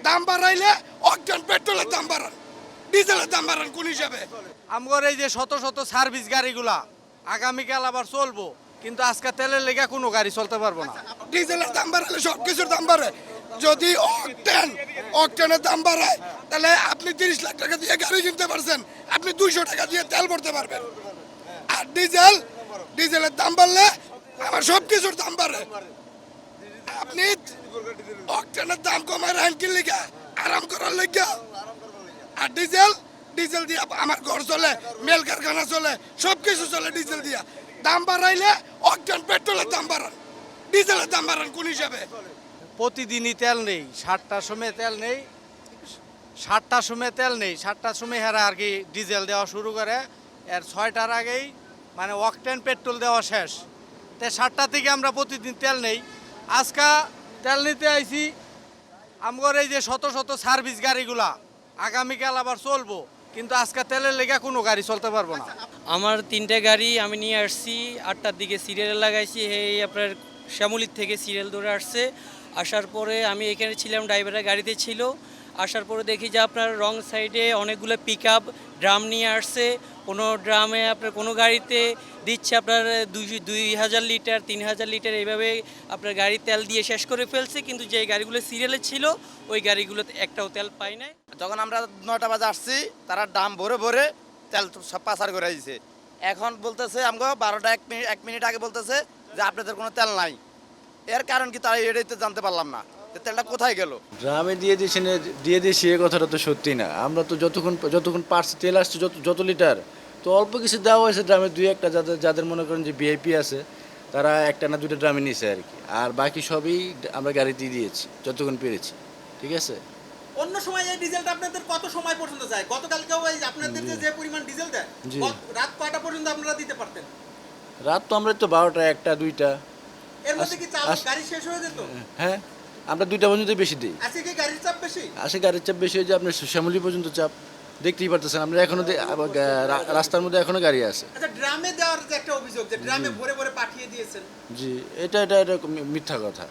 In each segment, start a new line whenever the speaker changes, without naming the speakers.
দাম বাড়াইলে অকটেন পেট্রোলের দাম বাড়ান, ডিজেলের দাম বাড়ান কোন হিসাবে?
আমগর এই যে শত শত সার্ভিস গাড়িগুলা আগামীকাল আবার চলবো, কিন্তু আজকে তেলের লেগে কোনো গাড়ি চলতে পারবো না।
ডিজেলের দাম বাড়ালে সব কিছুর দাম বাড়ে। যদি অকটেনের দাম বাড়ায় তাহলে আপনি 30 লাখ টাকা দিয়ে গাড়ি কিনতে পারছেন, আপনি 200 টাকা দিয়ে তেল ভরতে পারবেন। আর ডিজেলের দাম বাড়লে আমার সব কিছুর দাম বাড়ে। আপনি অকটেনের দাম কমায় রাখেন কি লিগা? আরাম করার লিগা। আর ডিজেল দিয়ে আমার ঘর চলে, মেল কারখানা চলে, সব কিছু চলে ডিজেল দিয়া। দাম বাড়াইলে অকটেন পেট্রোলের দাম বাড়ান, ডিজেলের দাম বাড়ান কোন হিসাবে?
প্রতিদিনই তেল নেই, 7টার সময় তেল নেই, 7টার সময় তেল নেই, 7টার সময় হেরা আর কি ডিজেল দেওয়া শুরু করে। এর 6টার আগেই মানে অকটেন পেট্রোল দেওয়া শেষ। তাই 7টা থেকে আমরা প্রতিদিন তেল নেই। আজকা তেল নিতে আইছি, আমগর এই যে শত শত সার্ভিস গাড়িগুলা আগামীকাল আবার চলবো, কিন্তু আজকে তেলের লেগে কোনো গাড়ি চলতে পারবো না।
আমার 3টে গাড়ি আমি নিয়ে আসছি, 8টার দিকে সিরিয়াল লাগাইছি। এই আপনার শ্যামলীর থেকে সিরিয়াল ধরে আসছে। আসার পরে আমি এখানে ছিলাম, ড্রাইভারের গাড়িতে ছিল। আসার পরে দেখি যে আপনার রং সাইডে অনেকগুলো পিক আপ ড্রাম নিয়ে আসছে। কোনো ড্রামে আপনার কোনো গাড়িতে দিচ্ছে আপনার 2000 লিটার, 3000 লিটার, এইভাবে আপনার গাড়ি তেল দিয়ে শেষ করে ফেলছে। কিন্তু যে গাড়িগুলো সিরিয়ালে ছিল ওই গাড়িগুলোতে একটাও তেল পাই নাই।
যখন আমরা 9টা বাজে আসছি, তারা ডাম ভরে ভরে তেল সব পাচার করে দিয়েছে। এখন বলতেছে আমাকে 12টা 1 মিনিট আগে বলতেছে যে আপনাদের কোনো তেল নাই। এর কারণ কি তারা এটাই তো জানতে পারলাম না, তেলটা কোথায় গেল।
ড্রামে দিয়ে দিয়েছি, এ কথাটা তো সত্যি না। আমরা তো যতক্ষণ পার্সে তেল আসছে, যত লিটার, তো অল্প কিছু দেওয়া হয়েছে ড্রামে, 2-1টা যাদের মনে করেন যে ভিআইপি আছে, তারা একটা না 2টা ড্রামে নিয়েছে আর কি। আর বাকি সবই আমরা গাড়ি দিয়ে দিয়েছি যতক্ষণ পেরেছি। ঠিক আছে।
অন্য সময় এই ডিজেলটা আপনাদের কত সময় পর্যন্ত যায়? গতকালকেও এই আপনাদের যে পরিমাণ ডিজেল দেয়,
জি।
রাত কয়টা পর্যন্ত আপনারা দিতে পারতেন?
রাত তো আমরা তো 12টা 1টা 2টা।
এর মধ্যে কি চাপ গাড়ি শেষ হয়ে যেত?
হ্যাঁ, আমরা 2টা পর্যন্ত বেশি দিই।
আজকে কি গাড়ির চাপ বেশি?
আসে গাড়ির চাপ বেশি হয়ে যায়, আপনার শ্যামলী পর্যন্ত চাপ দেখতেই পারতেছেন। আমরা এখনো রাস্তার মধ্যে এখনো গাড়ি আছে।
আচ্ছা, ড্রামে দেওয়ার যে একটা অভিযোগ, যে ড্রামে ভরে ভরে পাঠিয়ে দিয়েছেন।
জি, এটা মিথ্যা কথা।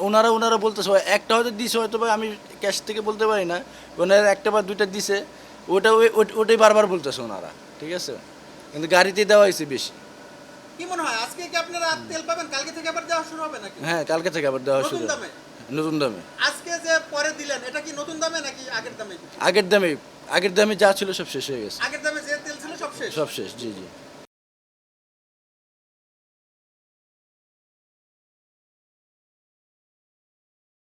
ওনারা বলতেছে একটা হয়তো দিছে, হয়তো বা আমি ক্যাশ থেকে বলতে পারি না, ওনারা একটা বা 2টা দিছে, ওটাই বারবার বলতেছে ওনারা। ঠিক আছে, কিন্তু গাড়িতে দেওয়া হয়েছে বেশি।
কি মনে হয় আজকে কি আপনারা তেল পাবেন? কালকে থেকে আবার দেওয়া শুরু হবে নাকি?
হ্যাঁ, কালকে থেকে আবার দেওয়া শুরু
নতুন
হবে।
দামে?
নতুন দামে।
আজকে যে পরে দিলেন, এটা কি নতুন দামে নাকি আগের দামে?
আগের দামে যা ছিল সব শেষ হয়ে গেছে।
আগের দামে যে তেল ছিল সব শেষ।
সব শেষ, জি জি।